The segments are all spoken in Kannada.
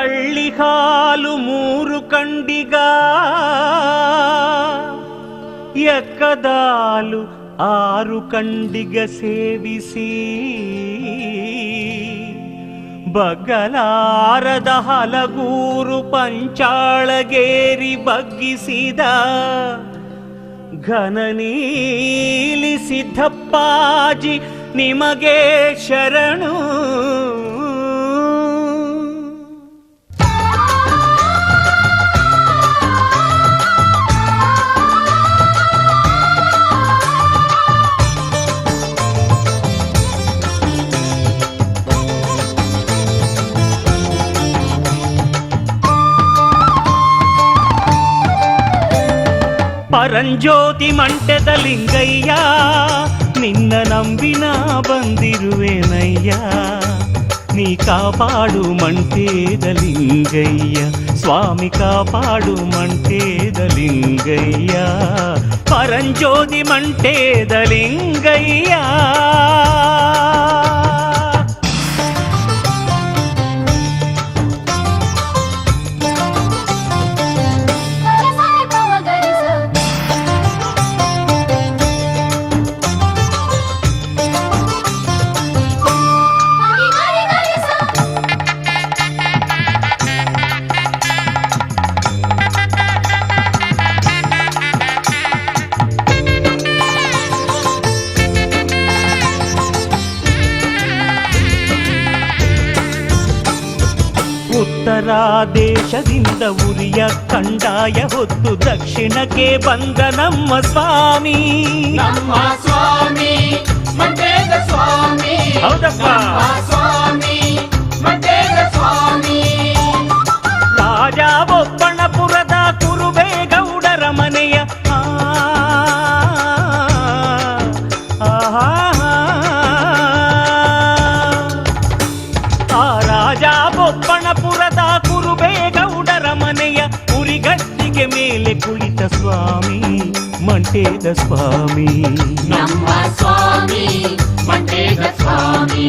ಕಳ್ಳಿ ಹಾಲು 3 ಕಂಡಿಗ, ಎಕ್ಕದಾಲು 6 ಕಂಡಿಗ ಸೇವಿಸಿ, ಬಗ್ಗಲಾರದ ಹಲಗೂರು ಪಂಚಾಳಗೇರಿ ಬಗ್ಗಿಸಿದ ಘನನೀಲಿ ಸಿದ್ದಪ್ಪಾಜಿ ನಿಮಗೆ ಶರಣು. ಪರಂಜ್ಯೋತಿ ಮಂಟೆದ ಲಿಂಗಯ್ಯ, ನಿನ್ನ ನಂಬಿನ ಬಂದಿರುವೆನಯ್ಯ, ನೀ ಕಾಪಾಡು ಮಂಟೇದ ಲಿಂಗಯ್ಯ, ಸ್ವಾಮಿ ಕಾಪಾಡು ಮಂಟೇದ ಲಿಂಗಯ್ಯ, ಪರಂಜ್ಯೋತಿ ಮಂಟೇದ ಲಿಂಗಯ್ಯ. ಉತ್ತರ ದೇಶದಿಂದ ಉರಿಯ ಕಂಡಾಯ ಹೊತ್ತು ದಕ್ಷಿಣಕ್ಕೆ ಬಂದ ನಮ್ಮ ಸ್ವಾಮಿ, ನಮ್ಮ ಸ್ವಾಮಿ ಮಂಟೇದ ಸ್ವಾಮಿ, ಹೌದಪ್ಪ ಸ್ವಾಮಿ ಮಂಟೇದ ಸ್ವಾಮಿ. ರಾಜ ಬೊಪ್ಪಣಪುರದ ಕುರುಬೇಗೌಡರ ಮನೆಯ ಬೊಪ್ಪಣಪುರದ ಕುರುಬೇಗೌಡರ ಮನೆಯ ಉರಿಗಟ್ಟಿಗೆ ಮೇಲೆ ಕುಳಿತ ಸ್ವಾಮಿ ಮಂಟೇದ ಸ್ವಾಮಿ, ನಮ್ಮ ಸ್ವಾಮಿ ಮಂಟೇದ ಸ್ವಾಮಿ,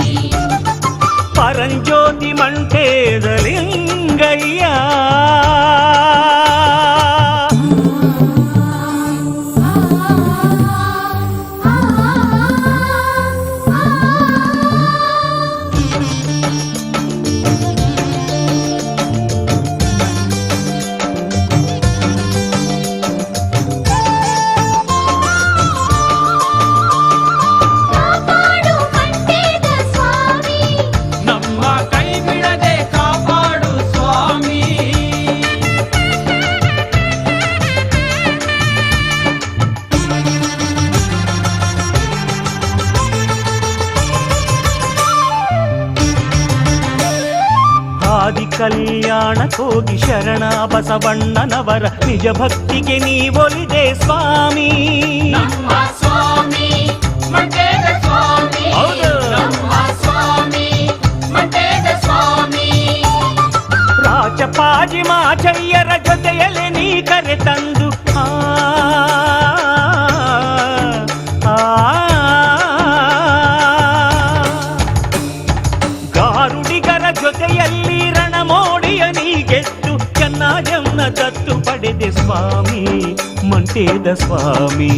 ಪರಂಜ್ಯೋತಿ ಮಂಟೇದ ಲಿಂಗಯ್ಯ. ಕಲ್ಯಾಣಕ್ಕೋಗಿ ಶರಣ ಬಸವಣ್ಣನವರ ನಿಜ ಭಕ್ತಿಗೆ ನೀವೊಲಿದೆ ಸ್ವಾಮಿ, ನಮ್ಮ ಸ್ವಾಮಿ ಮಂಟೇದ ಸ್ವಾಮಿ, ನಮ್ಮ ಸ್ವಾಮಿ ಮಂಟೇದ ಸ್ವಾಮಿ. ರಾಜಪಾಜಿ ಮಾಚಯ್ಯರ ಜೊತೆಯಲ್ಲಿ ನೀ ಕರೆ ತಂದು ಗಾರುಡಿಗರ ಜೊತೆಯಲ್ಲಿ ರಣಮೋಡಿಯ ನೀ ಗೆದ್ದು ಚೆನ್ನಾಜನ್ನ ದತ್ತು ಪಡೆದೆ ಸ್ವಾಮಿ ಮಂಟೇದ ಸ್ವಾಮಿ,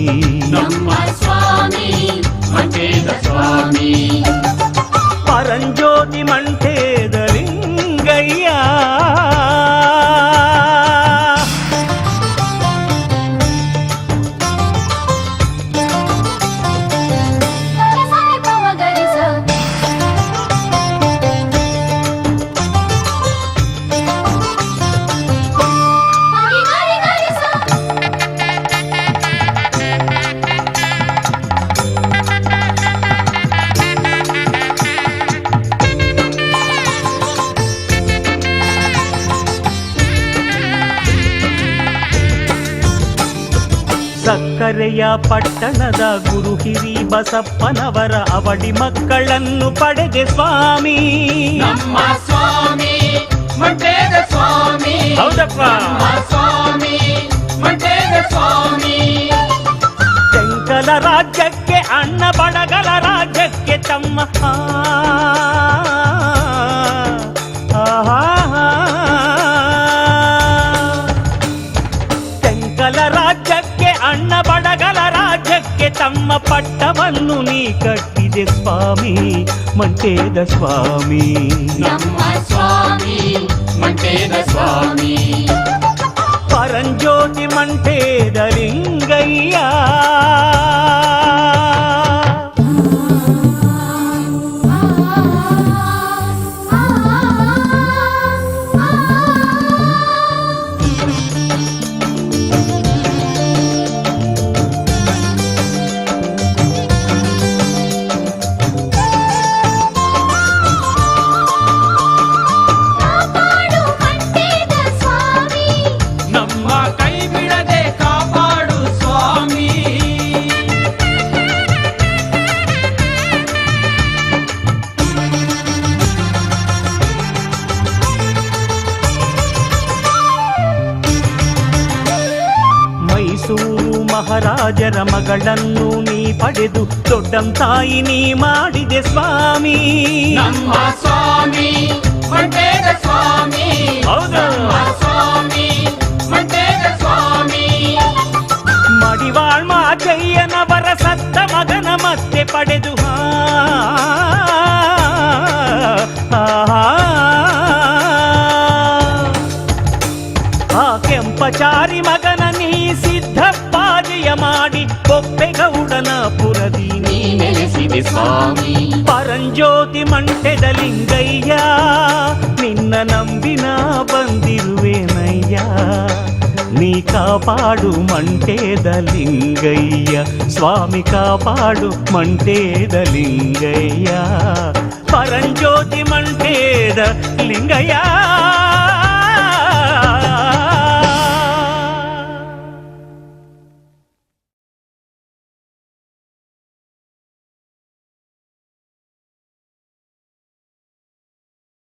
ನಮ್ಮ ಸ್ವಾಮಿ ಮಂಟೇದ ಸ್ವಾಮಿ, ಪರಂಜ್ಯೋತಿ ಮಂಟೇದ ಲಿಂಗಯ್ಯ. ಸಕ್ಕರೆಯ ಪಟ್ಟಣದ ಗುರು ಹಿರಿ ಬಸಪ್ಪನವರ ಅವಡಿ ಮಕ್ಕಳನ್ನು ಪಡೆದೆ ಸ್ವಾಮಿ, ನಮ್ಮ ಸ್ವಾಮಿ ಮಂಟೇದ ಸ್ವಾಮಿ, ಹೌದಪ್ಪ ನಮ್ಮ ಸ್ವಾಮಿ ಮಂಟೇದ ಸ್ವಾಮಿ. ತೆಂಕಲ ರಾಜ್ಯಕ್ಕೆ ಅಣ್ಣ ಬಡಗಲ ರಾಜ್ಯಕ್ಕೆ ತಮ್ಮ ಮಂಗಲ ರಾಜ್ಯಕ್ಕೆ ಅಣ್ಣ ಬಡಗಲ ರಾಜ್ಯಕ್ಕೆ ತಮ್ಮ ಪಟ್ಟವನ್ನು ನೀ ಕಟ್ಟಿದೆ ಸ್ವಾಮಿ ಮಂಟೇದ ಸ್ವಾಮಿ. ನಮ್ಮ ಸ್ವಾಮಿ ಮಂಟೇದ ಸ್ವಾಮಿ. ಪರಂಜ್ಯೋತಿ ಮಂಟೇದ ಲಿಂಗಯ್ಯ. ಮಹಾರಾಜರ ಮಗಳನ್ನು ನೀ ಪಡೆದು ದೊಡ್ಡಂತಾಯಿ ನೀ ಮಾಡಿದೆ ಸ್ವಾಮಿ. ನಮ್ಮ ಸ್ವಾಮಿ ಮಂಟೇದ ಸ್ವಾಮಿ. ಹೌದು ಸ್ವಾಮಿ ಮಂಟೇದ ಸ್ವಾಮಿ. ಮಡಿವಾಳ್ ಮಾಜಯ್ಯನವರ ಸತ್ತ ಮಗನ ಮತ್ತೆ ಪಡೆದು ಆ ಕೆಂಪಚಾರಿ ಮಗನ ನೀ ಸಿದ್ಧಪ್ಪಾಜಯ ಮಾಡಿ ಕೊಪ್ಪೆಗೌಡನ ಪುರದಿ ನೀ ನೆಲೆಸಿದೆ ಸ್ವಾಮಿ. ಪರಂಜ್ಯೋತಿ ಮಂಟೆದ ಲಿಂಗಯ್ಯ ನಿನ್ನ ನಂಬಿನ ಬಂದಿರುವೆನಯ್ಯ. ನೀ ಕಾಪಾಡು ಮಂಟೇದ ಲಿಂಗಯ್ಯ ಸ್ವಾಮಿ ಕಾಪಾಡು ಮಂಟೇದ ಲಿಂಗಯ್ಯ. ಪರಂಜ್ಯೋತಿ ಮಂಟೇದ ಲಿಂಗಯ್ಯ.